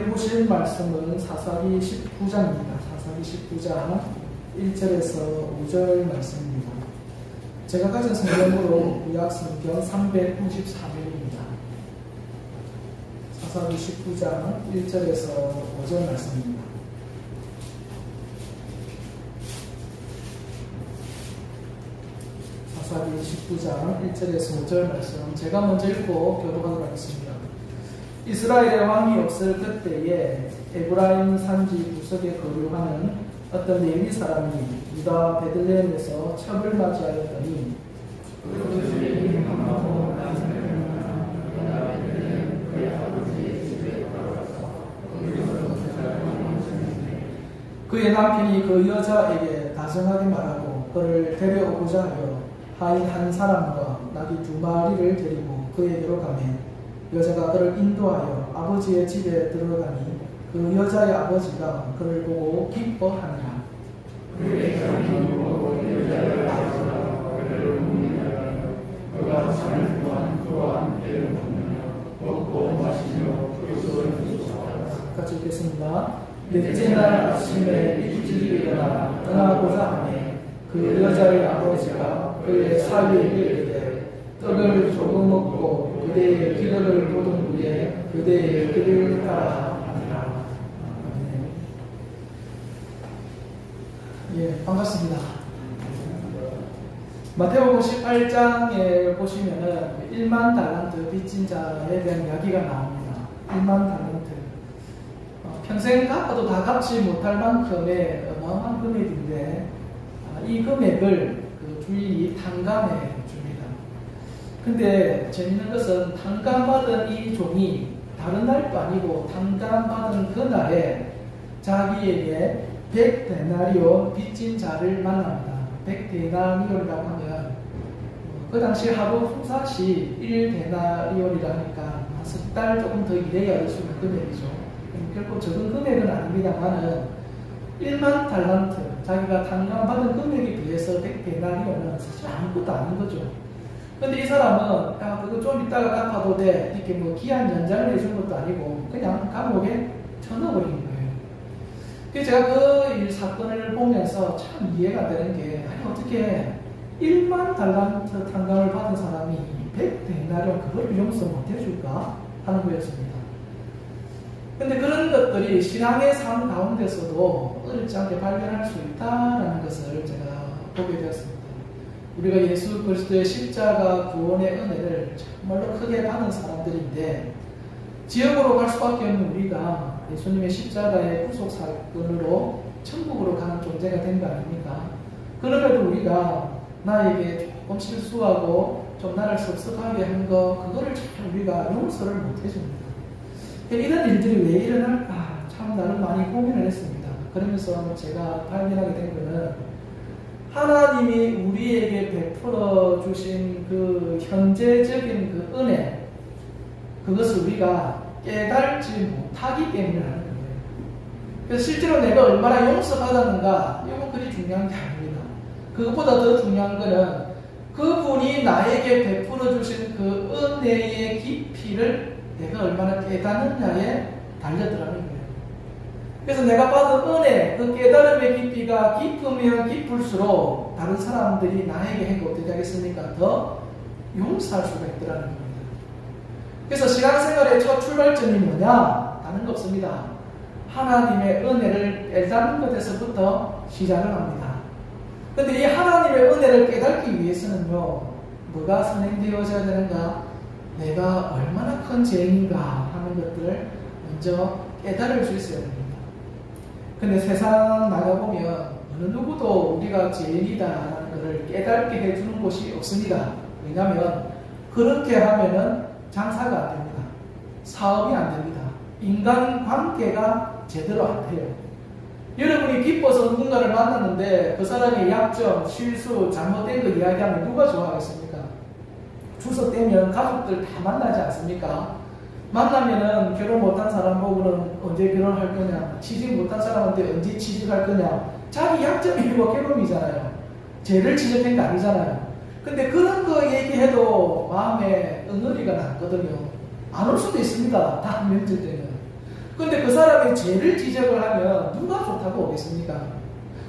오늘 보실 말씀은 사사기 19장입니다. 사사기 19장 1절에서 5절 말씀입니다. 제가 가진 성경으로 구약 성경 394면입니다. 사사기 19장 1절에서 5절 말씀입니다. 사사기 19장 1절에서 5절 말씀 제가 먼저 읽고 교독하도록 하겠습니다. 이스라엘의 왕이 없을 그때에 에브라임 산지 구석에 거류하는 어떤 레위 사람이 유다 베들레헴에서 첩을 맞이하였더니 그의 남편이 그 여자에게 다정하게 말하고 그를 데려오고자 하여 하인 한 사람과 나귀 2마리를 데리고 그에게로 가매 여자가 그를 인도하여 아버지의 집에 들어가니 그 여자의 아버지가 그를 보고 기뻐하니라. 같이 읽겠습니다. 넷째 날 아침에 일찍 일어나 떠나고자 하매 그 여자의 아버지가 그의 사위에게 이르되 떡을 조금 먹고 그대의 기름을 돋은 후에 그대의 길을 따라 하니라. 예, 반갑습니다. 마태복음 18장에 보시면은 1만 달란트 빚진 자에 대한 이야기가 나옵니다. 1만 달란트. 평생 갚아도 다 갚지 못할 만큼의 어마어마한 금액인데 이 금액을 그 주인이 탕감해 줍니다. 근데 재밌는 것은 탕감받은 이 종이 다른 날도 아니고 탕감받은 그날에 자기에게 100데나리온 빚진 자를 만납니다. 100데나리온이라고 하면 그 당시 하루 후사시 1데나리온이라니까 한 석 달 조금 더 일해야 할 수 있는 금액이죠. 결코 적은 금액은 아닙니다만은 1만 달란트 자기가 탕감받은 금액에 비해서 100데나리온은 사실 아무것도 아닌 거죠. 근데 이 사람은 그거 좀 이따가 갚아도 돼 이렇게 뭐 기한 연장을 해준 것도 아니고 그냥 감옥에 쳐넣어버린 거예요. 그래서 제가 그 사건을 보면서 참 이해가 되는 게 아니 어떻게 1만 달란트 탕감을 받은 사람이 100데나리온 그걸 용서 못 해줄까 하는 거였습니다. 근데 그런 것들이 신앙의 삶 가운데서도 어렵지 않게 발견할 수 있다는 것을 제가 보게 되었습니다. 우리가 예수 그리스도의 십자가 구원의 은혜를 정말로 크게 받은 사람들인데 지옥으로 갈 수밖에 없는 우리가 예수님의 십자가의 구속 사건으로 천국으로 가는 존재가 된 거 아닙니까? 그럼에도 우리가 나에게 조금 실수하고 좀 나를 섭섭하게 한 거 그거를 참 우리가 용서를 못 해줍니다. 이런 일들이 왜 일어날까 참 나는 많이 고민을 했습니다. 그러면서 제가 발견하게 된 것은 하나님이 우리에게 베풀어 주신 그 현재적인 그 은혜 그것을 우리가 깨달지 못하기 때문에 하는 거예요. 그래서 실제로 내가 얼마나 용서받았는가 이건 그리 중요한 게 아닙니다. 그것보다 더 중요한 것은 그분이 나에게 베풀어 주신 그 은혜의 깊이를 내가 얼마나 깨닫느냐에 달려들어가는 거예요. 그래서 내가 받은 은혜, 그 깨달음의 깊이가 깊으면 깊을수록 다른 사람들이 나에게 해도 어떻게 하겠습니까? 더 용서할 수가 있더라는 겁니다. 그래서 신앙생활의 첫 출발점이 뭐냐? 다른 거 없습니다. 하나님의 은혜를 깨닫는 것에서부터 시작을 합니다. 근데 이 하나님의 은혜를 깨닫기 위해서는요, 뭐가 선행되어져야 되는가? 내가 얼마나 큰 죄인인가 하는 것들을 먼저 깨달을 수 있어야 됩니다. 근데 세상 나가보면 어느 누구도 우리가 죄인이다라는 것을 깨닫게 해주는 곳이 없습니다. 왜냐하면 그렇게 하면은 장사가 안 됩니다. 사업이 안 됩니다. 인간관계가 제대로 안 돼요. 여러분이 기뻐서 누군가를 만났는데 그 사람의 약점, 실수, 잘못된 거 이야기하면 누가 좋아하겠습니까? 주소 떼면 가족들 다 만나지 않습니까? 만나면은 결혼 못한 사람 보고는 언제 결혼할 거냐, 취직 못한 사람한테 언제 취직할 거냐, 자기 약점이 뭐 괴로움이잖아요. 죄를 지적한 게 아니잖아요. 근데 그런 거 얘기해도 마음에 응어리가 났거든요. 안 올 수도 있습니다. 다음 명절 때는. 근데 그 사람 사람의 죄를 지적을 하면 누가 좋다고 오겠습니까?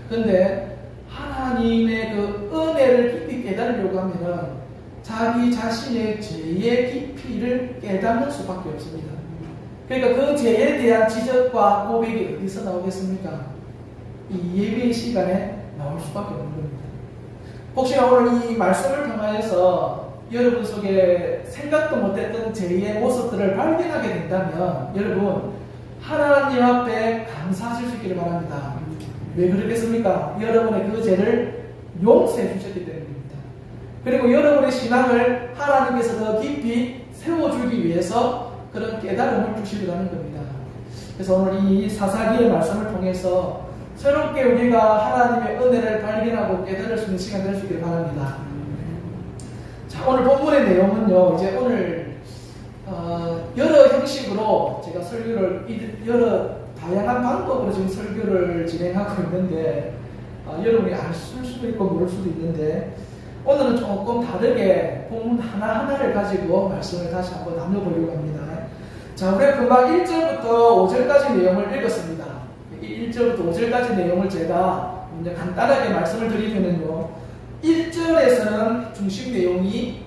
근데 하나님의 그 은혜를 깊이 깨달으려고 하면은 자기 자신의 죄의 깊이를 깨닫는 수밖에 없습니다. 그러니까 그 죄에 대한 지적과 고백이 어디서 나오겠습니까? 이 예배의 시간에 나올 수밖에 없는 겁니다. 혹시나 오늘 이 말씀을 통하여서 여러분 속에 생각도 못했던 죄의 모습들을 발견하게 된다면 여러분 하나님 앞에 감사하실 수 있기를 바랍니다. 왜 그러겠습니까? 여러분의 그 죄를 용서해 주셨기 때문입니다. 그리고 여러분의 신앙을 하나님께서 더 깊이 세워주기 위해서 그런 깨달음을 주시려는 겁니다. 그래서 오늘 이 사사기의 말씀을 통해서 새롭게 우리가 하나님의 은혜를 발견하고 깨달을 수 있는 시간 될 수 있기를 바랍니다. 자, 오늘 본문의 내용은요, 이제 오늘 여러 형식으로 제가 설교를 여러 다양한 방법으로 지금 설교를 진행하고 있는데 여러분이 알 수도 있고 모를 수도 있는데 오늘은 조금 다르게 본문 하나하나를 가지고 말씀을 다시 한번 나눠보려고 합니다. 자, 우리가 금방 1절부터 5절까지 내용을 읽었습니다. 1절부터 5절까지 내용을 제가 먼저 간단하게 말씀을 드리면요, 1절에서는 중심 내용이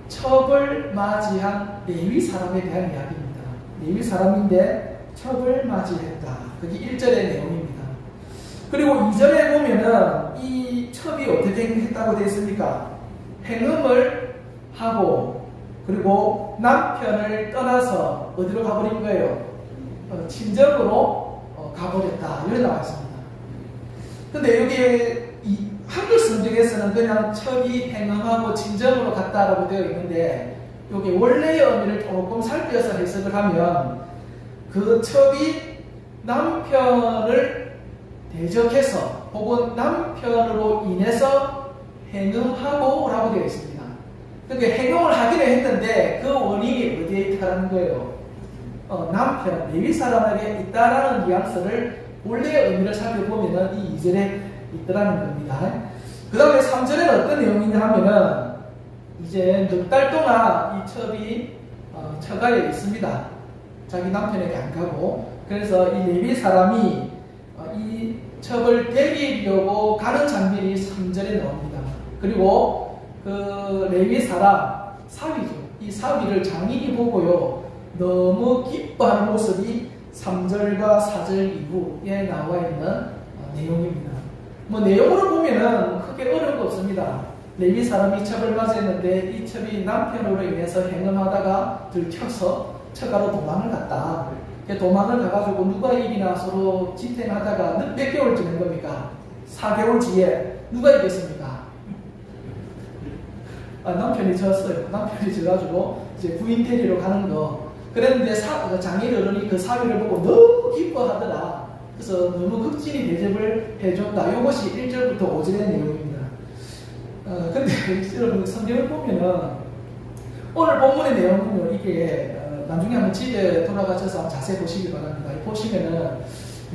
첩을 맞이한 레위 사람에 대한 이야기입니다. 레위 사람인데 첩을 맞이했다. 그게 1절의 내용입니다. 그리고 2절에 보면은 이 첩이 어떻게 했다고 되어 있습니까? 행음을 하고 그리고 남편을 떠나서 어디로 가버린 거예요? 친정으로 가버렸다. 이렇게 나와 있습니다. 근데 여기에 한글 성경에서는 그냥 첩이 행음하고 친정으로 갔다라고 되어 있는데 여기 원래의 의미를 조금 살펴서 해석을 하면 그 첩이 남편을 대적해서 혹은 남편으로 인해서 행음하고 라고 되어 있습니다. 그러니까 행음을 하기는 했는데 그 원인이 어디에 있다라는 거예요? 남편, 레위 사람에게 있다라는 뉘앙스를 원래의 의미를 살펴보면 이 2절에 있더라는 겁니다. 그 다음에 3절에는 어떤 내용이냐 하면은 이제 넉 달 동안 이 첩이 처가에 있습니다. 자기 남편에게 안 가고. 그래서 이 레위 사람이 이 첩을 데리려고 가는 장면이 3절에 나옵니다. 그리고 그 레위 사람 사위죠. 이 사위를 장인이 보고요, 너무 기뻐하는 모습이 3절과 4절 이후에 나와 있는 내용입니다. 뭐 내용으로 보면은 크게 어려운 거 없습니다. 레위 사람이 첩을 맞이했는데 이 첩이 남편으로 인해서 행음하다가 들켜서 처가로 도망을 갔다. 도망을 가가지고 누가 이기나 서로 지탱하다가 몇 개월 지낸 겁니까? 4개월 뒤에 누가 이겼습니까? 남편이 졌어요. 남편이 져가지고 이제 부인 데리러 가는 거. 그랬는데 장인 어른이 그 사위를 보고 너무 기뻐하더라. 그래서 너무 극진히 대접을 해줬다. 이것이 1절부터 5절의 내용입니다. 근데 여러분 성경을 보면은 오늘 본문의 내용은요, 이게 나중에 한번 집에 돌아가셔서 한번 자세히 보시기 바랍니다. 보시면은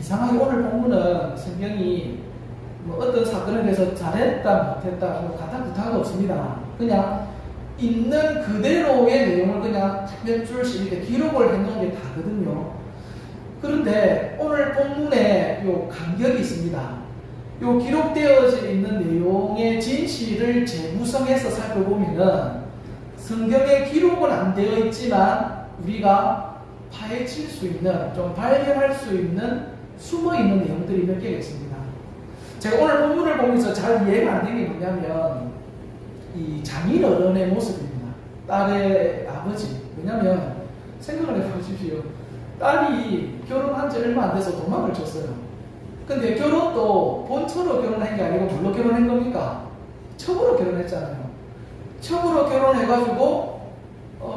이상하게 오늘 본문은 성경이 뭐 어떤 사건에 대해서 잘했다 못했다 뭐 가타 부타가 없습니다. 그냥 있는 그대로의 내용을 그냥 몇 줄씩 이렇게 기록을 해놓은 게 다거든요. 그런데 오늘 본문에 요 간격이 있습니다. 요 기록되어져 있는 내용의 진실을 재구성해서 살펴보면은 성경에 기록은 안 되어 있지만 우리가 파헤칠 수 있는, 좀 발견할 수 있는 숨어 있는 내용들이 몇 개가 있습니다. 제가 오늘 본문을 보면서 잘 이해가 안 되는 게 뭐냐면 이 장인 어른의 모습입니다. 딸의 아버지. 왜냐면 생각을 해보십시오. 딸이 결혼한 지 얼마 안 돼서 도망을 쳤어요. 근데 결혼도 본처로 결혼한 게 아니고 뭘로 결혼한 겁니까? 첩으로 결혼했잖아요. 첩으로 결혼해가지고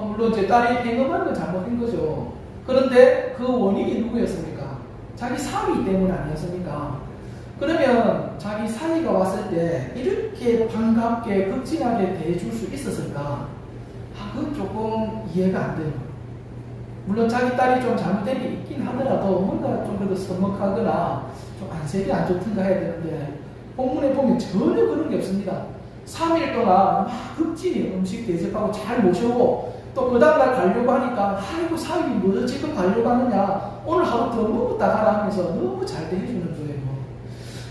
물론 제 딸이 행음한 건 잘못인 거죠. 그런데 그 원인이 누구였습니까? 자기 사위 때문 아니었습니까? 그러면 자기 사위가 왔을 때 이렇게 반갑게 극진하게 대해줄 수 있었을까? 그건 조금 이해가 안 돼요. 물론 자기 딸이 좀 잘못된 게 있긴 하더라도 뭔가 좀 그래도 서먹하거나 좀 안색이 안 좋든가 해야 되는데 본문에 보면 전혀 그런 게 없습니다. 3일 동안 막 극진히 음식 대접하고 잘 모셔오고 또 그 다음날 가려고 하니까 아이고 사위 뭐 지금 가려고 하느냐, 오늘 하루 너무 따가라 하면서 너무 잘 대해주는 거예요.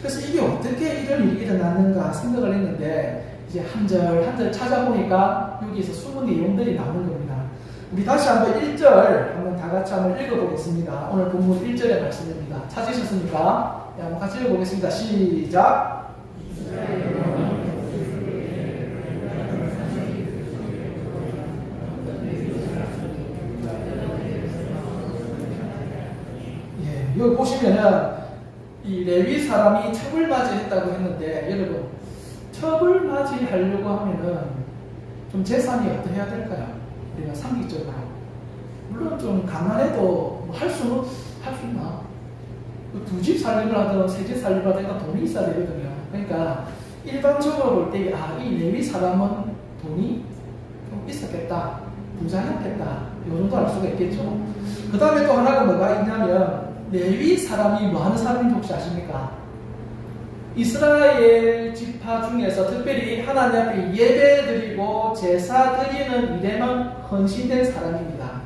그래서 이게 어떻게 이런 일이 일어났는가 생각을 했는데 이제 한 절 한 절 찾아보니까 여기에서 숨은 내용들이 나오는 겁니다. 우리 다시 한번 1절 한번 다 같이 한번 읽어보겠습니다. 오늘 본문 1절의 말씀입니다. 찾으셨습니까? 네, 한번 같이 읽어보겠습니다. 시작! 예, 여기 보시면은 이 레위 사람이 첩을맞이했다고 했는데 여러분 첩을맞이하려고 하면은 좀 재산이 어떠해야 될까요? 우리가 상식적으로 물론 좀 가난해도 뭐 할 수 있나? 두 집 살림을 하든 세 집 살림을 하든 돈이 있어야 되거든요. 그러니까 일반적으로 볼 때 이 레위 사람은 돈이 좀 있었겠다, 부자였겠다 이 정도 알 수가 있겠죠. 그 다음에 또 하나가 뭐가 있냐면 레위 사람이 뭐 하는 사람인지 혹시 아십니까? 이스라엘 지파 중에서 특별히 하나님 앞에 예배 드리고 제사 드리는 일에만 헌신된 사람입니다.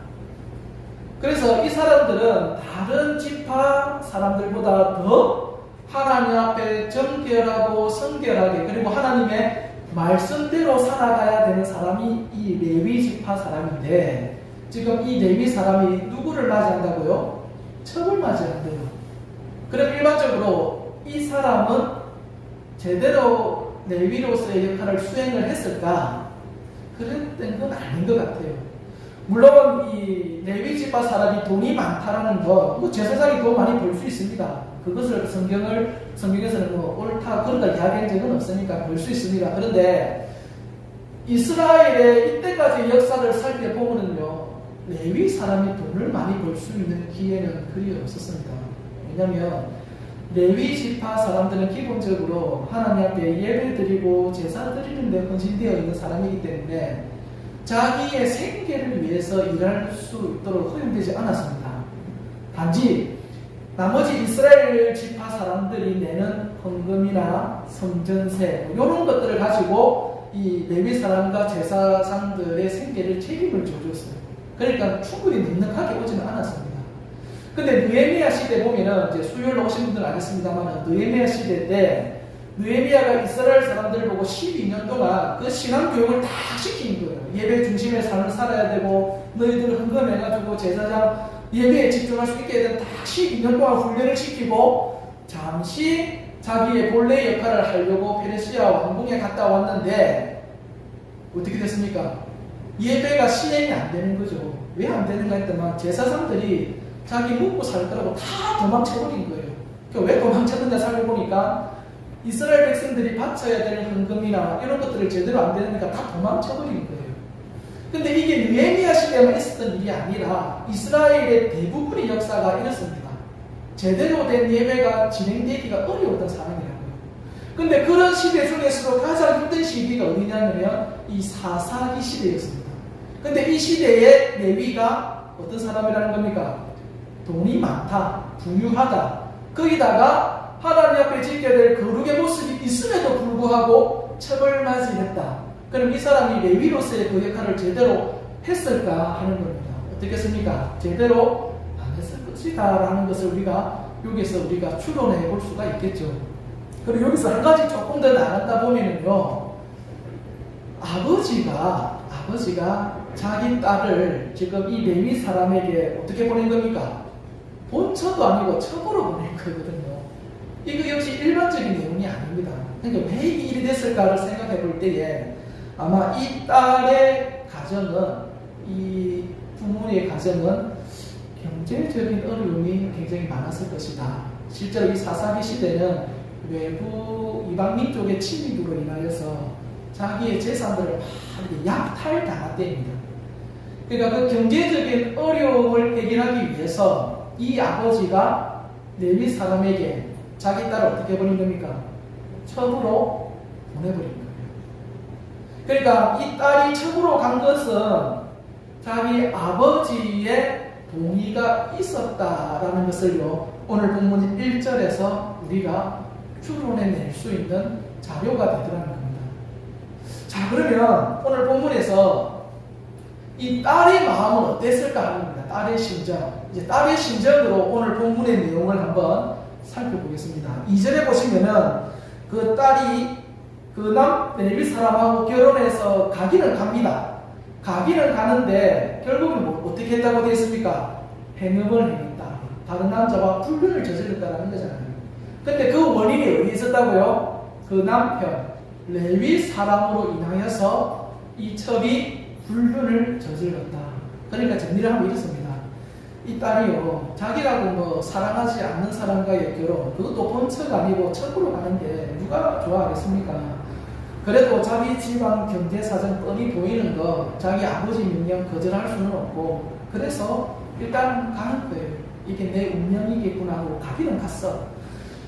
그래서 이 사람들은 다른 지파 사람들보다 더 하나님 앞에 정결하고 성결하게 그리고 하나님의 말씀대로 살아가야 되는 사람이 이 레위 지파 사람인데 지금 이 레위 사람이 누구를 맞이한다고요? 첩을 맞이한대요. 그럼 일반적으로 이 사람은 제대로 레위로서의 역할을 수행을 했을까? 그랬던 건 아닌 것 같아요. 물론 이 레위 지파 사람이 돈이 많다라는 거, 뭐 제사장이 돈 많이 벌 수 있습니다. 그것을 성경에서는 뭐 옳다 그런다 이야기한 적은 없으니까 벌 수 있습니다. 그런데 이스라엘의 이때까지 역사를 살펴보면요, 레위 사람이 돈을 많이 벌 수 있는 기회는 그리 없었습니다. 왜냐하면 레위 지파 사람들은 기본적으로 하나님 앞에 예배 드리고 제사 드리는 데 헌신되어 있는 사람이기 때문에 자기의 생계를 위해서 일할 수 있도록 허용되지 않았습니다. 단지 나머지 이스라엘 지파 사람들이 내는 헌금이나 성전세 이런 것들을 가지고 이 레위 사람과 제사장들의 생계를 책임을 져줬어요. 그러니까 충분히 넉넉하게 오지는 않았습니다. 근데 느헤미야 시대 보면은 이제 수요일로 오신 분들은 알겠습니다만 느헤미야 시대 때 느헤미야가 이스라엘 사람들을 보고 12년 동안 그 신앙 교육을 다 시킨 거예요. 예배 중심의 삶을 살아야 되고 너희들 헌금해가지고 제사장 예배에 집중할 수 있게 되는 다 12년 동안 훈련을 시키고 잠시 자기의 본래 역할을 하려고 페르시아 왕궁에 갔다 왔는데 어떻게 됐습니까? 예배가 시행이 안 되는 거죠. 왜 안 되는가 했더니 제사장들이 자기 먹고 살 거라고 다 도망쳐버린 거예요. 그러니까 왜 도망쳤느냐 살펴보니까 이스라엘 백성들이 바쳐야 될 헌금이나 이런 것들을 제대로 안 되니까 다 도망쳐버린 거예요. 근데 이게 느헤미야 시대에만 있었던 일이 아니라 이스라엘의 대부분의 역사가 이렇습니다. 제대로 된 예배가 진행되기가 어려웠던 상황이라고요. 근데 그런 시대 중에서도 가장 힘든 시기가 어디냐면 이 사사기 시대였습니다. 근데 이 시대에 레위가 어떤 사람이라는 겁니까? 돈이 많다, 부유하다. 거기다가 하나님 앞에 지켜야 될 거룩의 모습이 있음에도 불구하고 첩을 맞이했다. 그럼 이 사람이 레위로서의 그 역할을 제대로 했을까 하는 겁니다. 어떻겠습니까? 제대로 안 했을 것이다 라는 것을 여기서 우리가 추론해 볼 수가 있겠죠. 그리고 여기서 한 가지 조금 더 나간다 보면은요, 아버지가 자기 딸을 지금 이 레위 사람에게 어떻게 보낸 겁니까? 본처도 아니고 첩으로 보낸 거거든요. 이거 역시 일반적인 내용이 아닙니다. 그러니까 왜 이 일이 됐을까를 생각해 볼 때에 아마 이 딸의 가정은, 이 부모의 가정은 경제적인 어려움이 굉장히 많았을 것이다. 실제로 이 사사기 시대는 외부 이방민 쪽의 침입으로 인하여서 자기의 재산들을 막 약탈당한 때입니다. 그러니까 그 경제적인 어려움을 해결하기 위해서 이 아버지가 레위 사람에게 자기 딸을 어떻게 보낸 겁니까? 첩으로 보내버린 거예요. 그러니까 이 딸이 첩으로 간 것은 자기 아버지의 동의가 있었다라는 것을요, 오늘 본문 1절에서 우리가 추론해낼 수 있는 자료가 되더라는 겁니다. 자, 그러면 오늘 본문에서 이 딸의 마음은 어땠을까 하는 겁니다. 딸의 심정. 이제 딸의 심정으로 오늘 본문 본문의 내용을 한번 살펴보겠습니다. 2절에 보시면은 그 딸이 그 레위 사람하고 결혼해서 가기는 갑니다. 가기는 가는데 결국은 어떻게 했다고 되어 있습니까? 행음을 행했다. 다른 남자와 불륜을 저질렀다라는 거잖아요. 근데 그 원인이 어디 있었다고요? 그 남편 레위 사람으로 인하여서 이 첩이 불륜을 저질렀다. 그러니까 정리를 하면 이렇습니다. 이 딸이요, 자기라고 뭐 사랑하지 않는 사람과의 결혼, 그것도 본처가 아니고 첩으로 가는데 누가 좋아하겠습니까? 그래도 자기 집안 경제 사정 뻔히 보이는 거 자기 아버지 명령 거절할 수는 없고, 그래서 일단 가는 거예요. 이게 내 운명이겠구나 하고 가기는 갔어.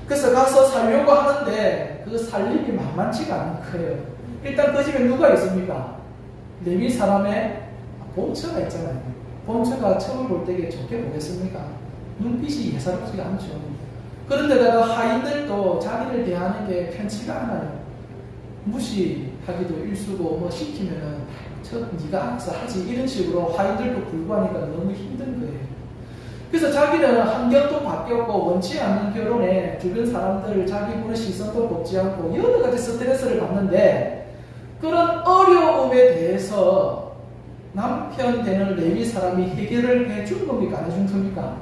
그래서 가서 살려고 하는데 그 살림이 만만치가 않은 거예요. 일단 그 집에 누가 있습니까? 레위 사람의 본처가 있잖아요. 본처가 첩을 볼 때에 좋게 보겠습니까? 눈빛이 예사롭지가 않죠. 그런데다가 하인들도 자기를 대하는 게 편치가 않아요. 무시하기도 일쑤고 뭐 시키면은 네가 알아서 하지 이런 식으로 하인들도 불구하니까 너무 힘든 거예요. 그래서 자기는 환경도 바뀌었고 원치 않는 결혼에 주변 사람들 자기 보는 시선도 곱지 않고 여러 가지 스트레스를 받는데, 그런 어려움에 대해서 남편 되는 레위 사람이 해결을 해준 겁니까? 안 해준 겁니까?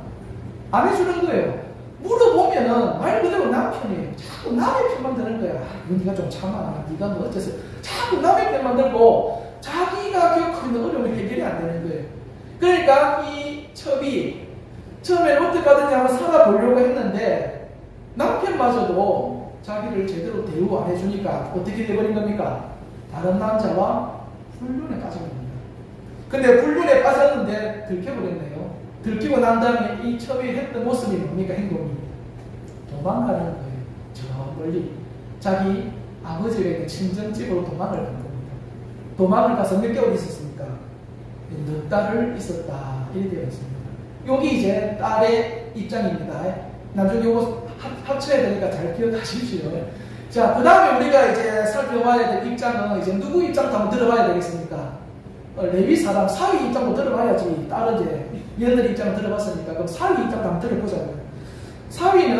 안 해주는 거예요. 물어보면은 말 그대로 남편이에요. 자꾸 남의 편만 드는 거야. 네가 좀 참아. 네가 뭐 어째서. 자꾸 남의 편만 들고 자기가 겪고 있는 어려움이 해결이 안 되는 거예요. 그러니까 이 첩이 처음에는 어떻게까든지 한번 살아보려고 했는데 남편마저도 자기를 제대로 대우 안 해주니까 어떻게 돼버린 겁니까? 다른 남자와 불륜에 빠진 겁니다. 근데 불륜에 빠졌는데 들켜버렸네요. 들키고 난 다음에 이 첩이 했던 모습이 뭡니까? 행동이 도망가는 거예요. 저 멀리 자기 아버지에게 친정집으로 도망을 간 겁니다. 도망을 가서 몇 개월 있었습니까? 넉 달을 있었다. 이렇게 되어 있습니다. 여기 이제 딸의 입장입니다. 나중에 이거 합쳐야 되니까 잘 기억하십시오. 자, 그 다음에 우리가 이제 살펴봐야 될 입장은 이제 누구 입장도 한번 들어봐야 되겠습니까? 레위 사람 사위 입장도 들어봐야지. 딸은 이제 며느리 입장을 들어봤으니까 그럼 사위 입장도 한번 들어보자고요. 사위는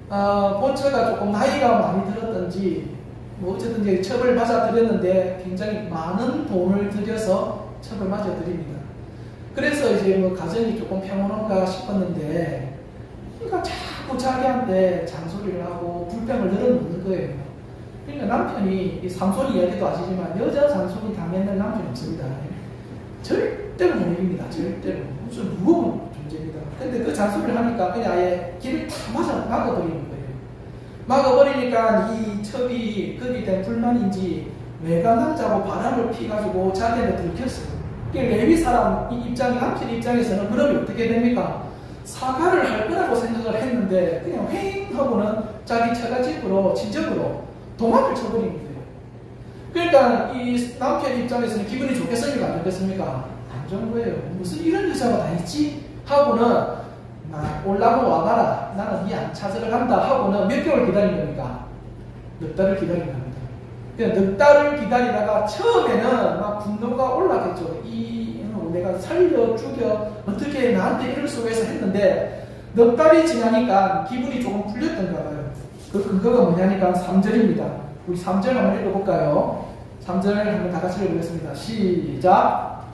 본처가 조금 나이가 많이 들었던지 뭐 어쨌든 이제 첩을 맞아드렸는데 굉장히 많은 돈을 들여서 첩을 맞아드립니다. 그래서 이제 뭐 가정이 조금 평온한가 싶었는데, 그러니까 자꾸 자기한테 잔소리를 하고 불평을 늘어놓는 거예요. 그러니까 남편이 이 삼손 이야기도 아시지만 여자 잔소리 당했는 남편이 없습니다. 절대로 못 이깁니다. 절대로. 무슨 무거운 존재입니다. 근데 그 잔소리를 하니까 그냥 아예 길을 다 막아버리는 거예요. 막아버리니까 이 첩이 거기에 대한 불만인지 외간 남자하고 바람을 피가지고 자기한테 들켰어요. 레위 사람 입장, 남편 입장에서는 그러면 어떻게 됩니까? 사과를 할 거라고 생각을 했는데 그냥 휑 하고는 자기 처가집으로 친정으로 도망을 쳐버린 거예요. 그러니까 이 남편 입장에서는 기분이 좋겠습니까? 안 좋겠습니까? 안 좋은 거예요. 무슨 이런 여자가 다 있지? 하고는 올라고 와봐라. 나는 네 안 찾으러 간다. 하고는 몇 개월 기다린 겁니까? 넉 달을 기다린 겁니다. 넉 달을 기다리다가 처음에는 막 분노가 올라겠죠. 내가 살려 죽여 어떻게 나한테 이럴 수가 있어 했는데 넉 달이 지나니까 기분이 조금 풀렸던가 봐요. 그 근거가 뭐냐니까 3절입니다. 우리 3절 한번 읽어볼까요? 3절 한번 다 같이 읽어보겠습니다. 시작.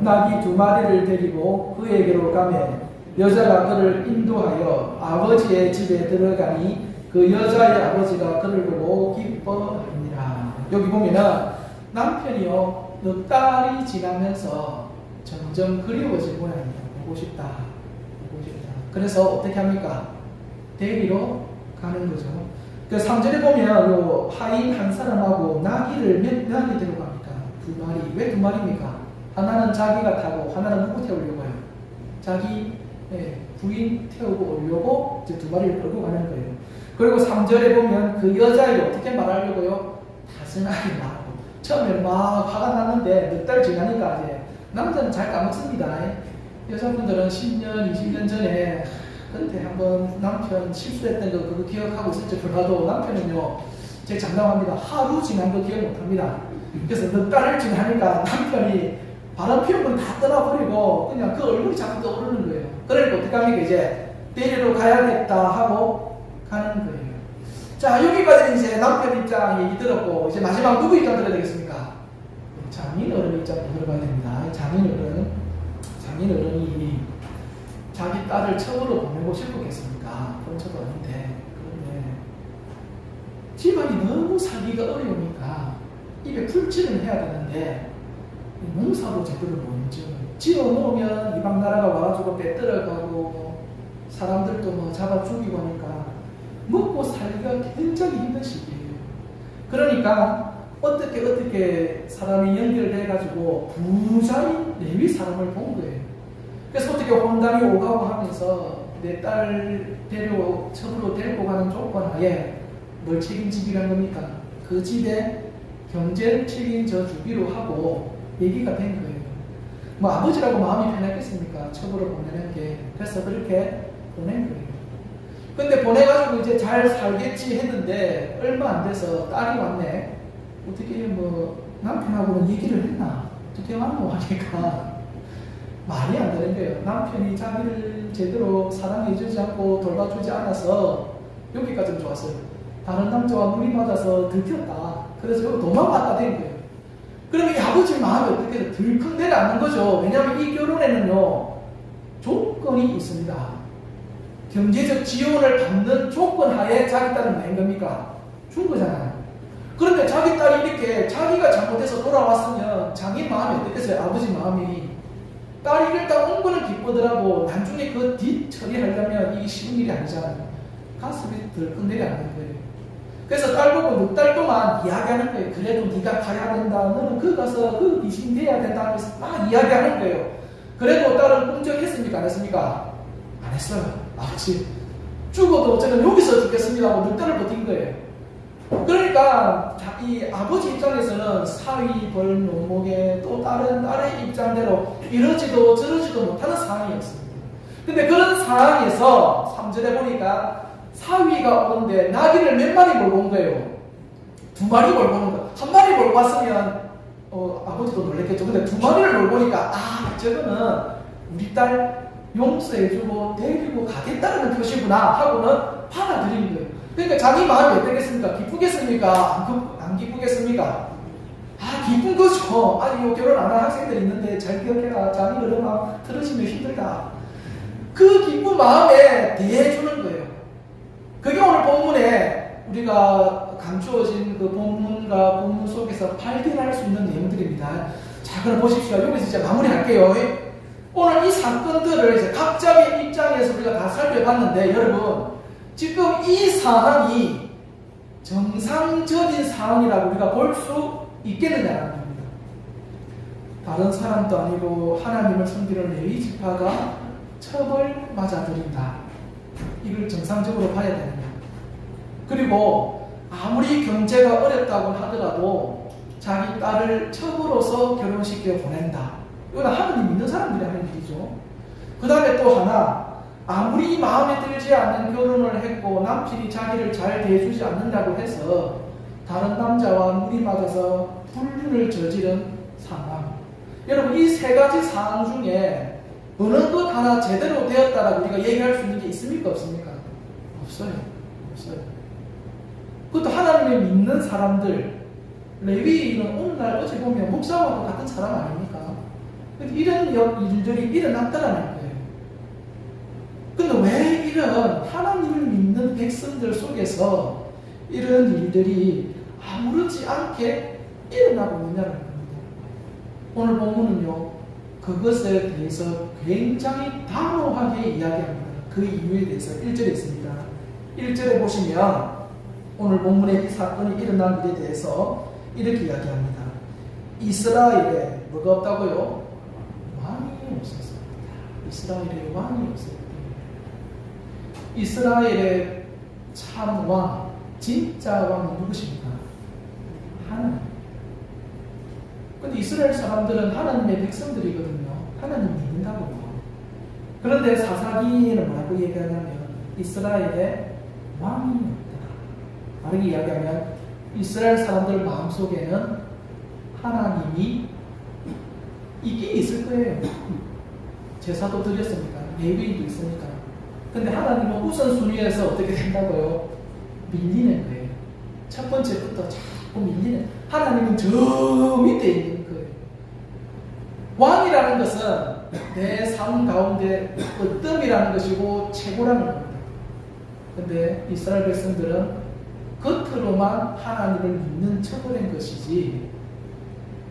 낙이 2마리를 데리고 그에게로 가매 여자가 그를 인도하여 아버지의 집에 들어가니 그 여자의 아버지가 그를 보고 기뻐하니라. 여기 보면은 남편이요 넉 달이 지나면서 점점 그리워질 모양입니다. 보고 싶다. 보고 싶다. 그래서 어떻게 합니까? 데리러 가는 거죠. 그 3절에 보면 요 하인 한 사람하고 나귀를 몇 마리 데려갑니까? 2마리. 왜 2마리입니까? 하나는 자기가 타고 하나는 누구 태우려고 해요? 자기 부인 태우고 오려고 이제 2마리를 끌고 가는 거예요. 그리고 3절에 보면 그 여자에게 어떻게 말하려고요? 다스나게 말하고. 처음에 막 화가 났는데 몇 달 지나니까 이제 남자는 잘 까먹습니다. 여자분들은 10년, 20년 전에 그때 한번 남편 실수했던 거 그거 기억하고 있을지 몰라도 남편은요, 제가 장담합니다. 하루 지난 거 기억 못합니다. 그래서 너 딸을 지나니까 남편이 바람 피운 건 다 떠나버리고 그냥 그 얼굴이 자꾸 떠오르는 거예요. 그러니까 어떻게 합니까? 이제 데리러 가야겠다 하고 가는 거예요. 자, 여기까지 이제 남편 입장 얘기 들었고, 이제 마지막 누구 입장 들어야 되겠습니까? 장인 어른 입장도 들어가야 됩니다. 장인 어른이 자기 딸을 처으로 보내고 싶었겠습니까? 그런 저도 아닌데, 그런데 집안이 너무 살기가 어려우니까 입에 풀칠을 해야 되는데 농사도 제대로 못 지어 놓으면 이방 나라가 와가지고 빼들어가고 사람들도 뭐 잡아 죽이고 하니까 먹고 살기가 굉장히 힘든 시기예요. 그러니까 어떻게 사람이 연결돼가지고 부자인 레위 사람을 본 거예요. 그래서 어떻게 혼단이 오가고 하면서 내 딸 첩으로 데리고 가는 조건 하에 뭘 책임지기란 겁니까? 그 집에 경제를 책임져 주기로 하고 얘기가 된 거예요. 뭐 아버지라고 마음이 편했겠습니까? 첩으로 보내는 게. 그래서 그렇게 보낸 거예요. 근데 보내가지고 이제 잘 살겠지 했는데 얼마 안 돼서 딸이 왔네. 어떻게 뭐 남편하고는 얘기를 했나? 어떻게 왔노? 하니까 말이 안 되는 거예요. 남편이 자기를 제대로 사랑해주지 않고 돌봐주지 않아서 여기까지 좋았어요. 다른 남자와 눈이 맞아서 들켰다. 그래서 여기 도망갔다 된 거예요. 그러면 이 아버지 마음이 어떻게 들컥 내려앉는 거죠. 왜냐하면 이 결혼에는요 조건이 있습니다. 경제적 지원을 받는 조건 하에 자기 딸은 낸 겁니까? 준 거잖아요. 그런데 자기 딸이 이렇게 자기가 잘못해서 돌아왔으면 자기 마음이 어떻겠어요? 아버지 마음이. 딸이 일단 온 거는 기쁘더라도 나중에 그 뒷 처리하려면 이게 쉬운 일이 아니잖아요. 가슴이 들컥 내려앉는 거예요. 그래서 딸 보고 6달 동안 이야기하는 거예요. 그래도 네가 가야 된다. 너는 그 가서 그 귀신 돼야 된다 하면서 막 이야기하는 거예요. 그래도 딸은 꿈쩍했습니까? 안 했습니까? 안 했어요. 아버지 죽어도 저는 여기서 죽겠습니다 하고 6달을 버틴 거예요. 그러니까 이 아버지 입장에서는 사위 벌 묘목에 또 다른 딸의 입장대로 이러지도 저러지도 못하는 상황이었습니다. 근데 그런 상황에서 3절에 보니까 사위가 오는데 나귀를 몇 마리 몰고 온 거예요? 2마리 몰고 오는 거예요. 1마리 몰고 왔으면 아버지도 놀랬겠죠. 근데 2마리를 몰고 오니까 저거는 우리 딸 용서해주고 데리고 가겠다는 표시구나 하고는 받아들인 거예요. 그러니까 자기 마음이 어떻겠습니까? 기쁘겠습니까? 안 기쁘겠습니까? 기쁜 거죠. 아니 결혼 안 한 학생들 있는데 잘 기억해라. 자기 어른아 들으시면 힘들다. 그 기쁜 마음에 대해주는 거예요. 그게 오늘 본문에 우리가 감추어진 그 본문과 본문 속에서 발견할 수 있는 내용들입니다. 자, 그럼 보십시오. 여기서 이제 마무리할게요. 오늘 이 사건들을 이제 각자의 입장에서 우리가 다 살펴봤는데, 여러분, 지금 이 상황이 정상적인 상황이라고 우리가 볼 수 있겠느냐는 겁니다. 다른 사람도 아니고 하나님을 섬기는 레위 지파가 첩을 맞아들인다. 이걸 정상적으로 봐야 되느냐. 그리고 아무리 경제가 어렵다고 하더라도 자기 딸을 첩으로서 결혼시켜 보낸다. 이건 하나님 믿는 사람들이 하는 일이죠. 그 다음에 또 하나, 아무리 마음에 들지 않는 결혼을 했고 남편이 자기를 잘 대해주지 않는다고 해서 다른 남자와 물이 맞아서 불륜을 저지른 상황. 여러분, 이 세 가지 상황 중에 어느 것 하나 제대로 되었다라고 우리가 얘기할 수 있는 게 있습니까? 없습니까? 없어요. 그것도 하나님을 믿는 사람들, 레위인은 오늘날 어찌 보면 목사와도 같은 사람 아닙니까? 이런 일들이 일어났다라는 거예요. 근데 왜 이런 하나님을 믿는 백성들 속에서 이런 일들이 아무렇지 않게 일어나고 있느냐는 겁니다. 오늘 본문은요, 그것에 대해서 굉장히 단호하게 이야기합니다. 그 이유에 대해서 1절에 있습니다. 1절에 보시면 오늘 본문의 이 사건이 일어난 일에 대해서 이렇게 이야기합니다. 이스라엘에 뭐가 없다고요? 왕이 없었습니다. 이스라엘에 왕이 없었습니다. 이스라엘의 참 왕, 진짜 왕은 누구십니까? 하나님. 근데 이스라엘 사람들은 하나님의 백성들이거든요. 하나님 믿는다고요. 그런데 사사기는 뭐라고 얘기하냐면 이스라엘에 왕이 없다. 다르게 이야기하면 이스라엘 사람들 마음속에는 하나님이 있긴 있을 거예요. 제사도 드렸으니까, 예비도 있으니까. 근데 하나님은 우선순위에서 어떻게 된다고요? 밀리는 거예요. 첫 번째부터 자꾸 밀리는. 하나님은 저 밑에 있는 거예요. 왕이라는 것은 내 삶 가운데 으뜸이라는 것이고 최고라는 겁니다. 근데 이스라엘 백성들은 겉으로만 하나님을 믿는 척을 한 것이지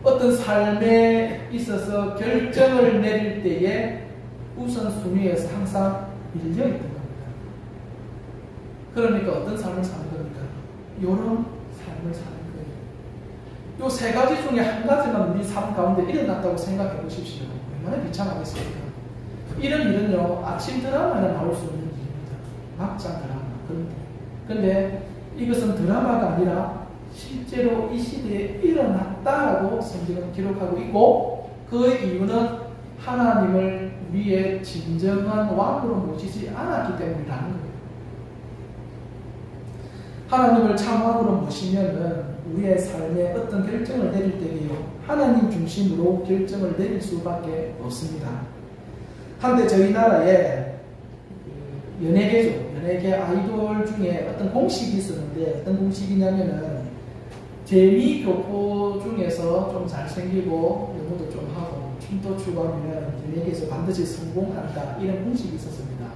어떤 삶에 있어서 결정을 내릴 때에 우선순위에서 항상 밀려있던 겁니다. 그러니까 어떤 삶을 사는 겁니까? 이런 삶을 사는 거예요. 요 세 가지 중에 한 가지만 우리 삶 가운데 일어났다고 생각해 보십시오. 얼마나 비참하겠습니까? 이런 일은요, 아침 드라마에 나올 수 없는 일입니다. 막장 드라마. 그런데 이것은 드라마가 아니라 실제로 이 시대에 일어났다라고 성경은 기록하고 있고, 그 이유는 하나님을 우리의 진정한 왕으로 모시지 않았기 때문이라는 거예요. 하나님을 참 왕으로 모시면은 우리의 삶에 어떤 결정을 내릴 때에요, 하나님 중심으로 결정을 내릴 수밖에 없습니다. 한때 저희 나라에 연예계 아이돌 중에 어떤 공식이 있었는데, 어떤 공식이냐면은 재미교포 중에서 좀 잘생기고 영어도 좀 하고 춤도 추고 하면 연예계에서 반드시 성공한다, 이런 공식이 있었습니다.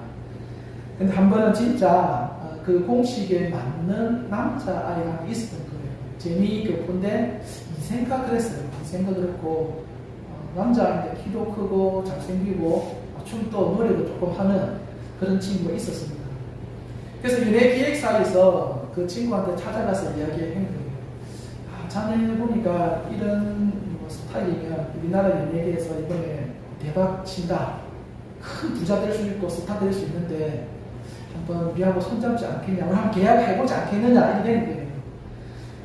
근데 한 번은 진짜 그 공식에 맞는 남자아이가 있었던 거예요. 재미교포인데 이생각 그랬어요. 이생각 그렇고 남자아이인데 키도 크고 잘생기고 춤도 노래도 조금 하는 그런 친구가 있었습니다. 그래서 연예기획사에서 그 친구한테 찾아가서 이야기한 거예요. 자네 보니까 이런 스타일이면 우리나라 연예계에서 이번에 대박 친다, 큰 부자 될 수 있고 스타 될 수 있는데 한번 우리하고 손잡지 않겠냐, 우리 한번 계약해보지 않겠느냐, 이렇게 된 거예요.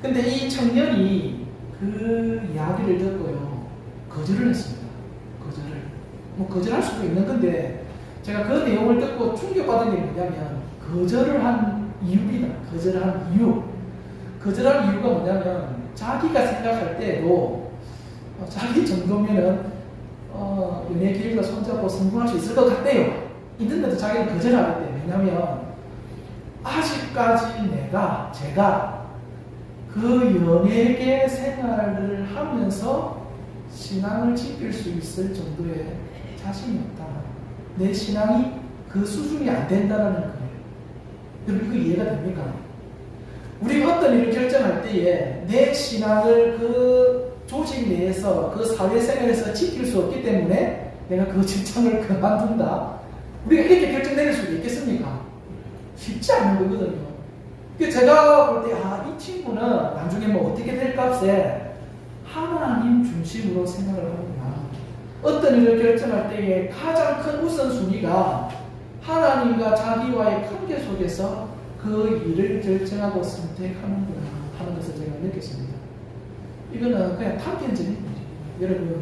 근데 이 청년이 그 이야기를 듣고요, 거절을 했습니다. 거절할 수도 있는 건데, 제가 그 내용을 듣고 충격받은 게 뭐냐면, 거절을 한 이유입니다. 거절한 이유가 뭐냐면, 자기가 생각할 때도 자기 정도면은 연예계획사 손잡고 성공할 수 있을 것 같대요. 있는데도 자기는 거절하겠대요. 왜냐면 아직까지 제가 그 연예계 생활을 하면서 신앙을 지킬 수 있을 정도의 자신이 없다. 내 신앙이 그 수준이 안 된다는 거예요. 여러분, 그 이해가 됩니까? 우리가 어떤 일을 결정할 때에 내 신앙을 그 조직 내에서, 그 사회생활에서 지킬 수 없기 때문에 내가 그 직장을 그만둔다, 우리가 이렇게 결정 내릴 수도 있겠습니까? 쉽지 않은 거거든요. 제가 볼 때, 이 친구는 나중에 뭐 어떻게 될 값에 하나님 중심으로 생각을 하는구나. 어떤 일을 결정할 때에 가장 큰 우선순위가 하나님과 자기와의 관계 속에서 그 일을 결정하고 선택하는구나 하는 것을 제가 느꼈습니다. 이거는 그냥 단편적인 일이에요. 여러분,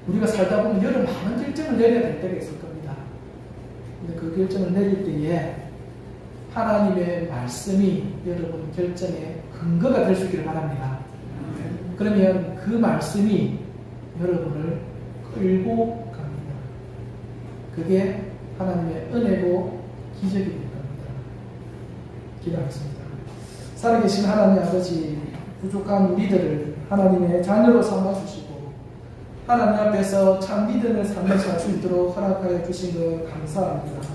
우리가 살다 보면 여러 많은 결정을 내려야 될 때가 있을 겁니다. 근데 그 결정을 내릴 때에 하나님의 말씀이 여러분 결정의 근거가 될 수 있기를 바랍니다. 그러면 그 말씀이 여러분을 끌고 갑니다. 그게 하나님의 은혜고 기적이 될 겁니다. 기도하겠습니다. 살아계신 하나님 아버지, 부족한 우리들을 하나님의 자녀로 삼아주시고 하나님 앞에서 참 믿음을 삶을 살 수 있도록 허락하여 주신 것 감사합니다.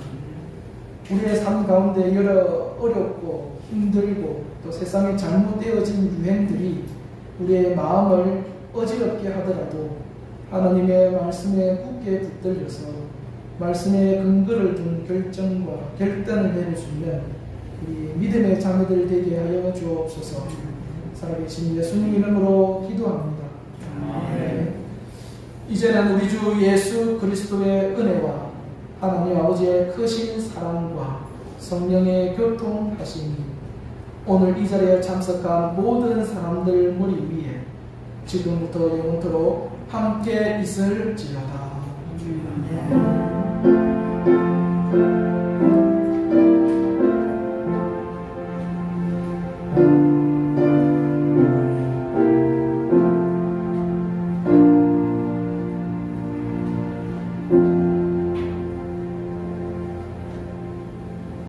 우리의 삶 가운데 여러 어렵고 힘들고 또 세상에 잘못되어진 유행들이 우리의 마음을 어지럽게 하더라도 하나님의 말씀에 굳게 붙들려서 말씀의 근거를 둔 결정과 결단을 내릴 수 있는 우리 믿음의 자녀들 되게 하여 주옵소서. 살아계신 예수님 이름으로 기도합니다. 아멘. 이제는 우리 주 예수 그리스도의 은혜와 하나님 아버지의 크신 사랑과 성령의 교통하심이 오늘 이 자리에 참석한 모든 사람들 머리 위에 지금부터 영원토록 함께 있을지어다. 아멘.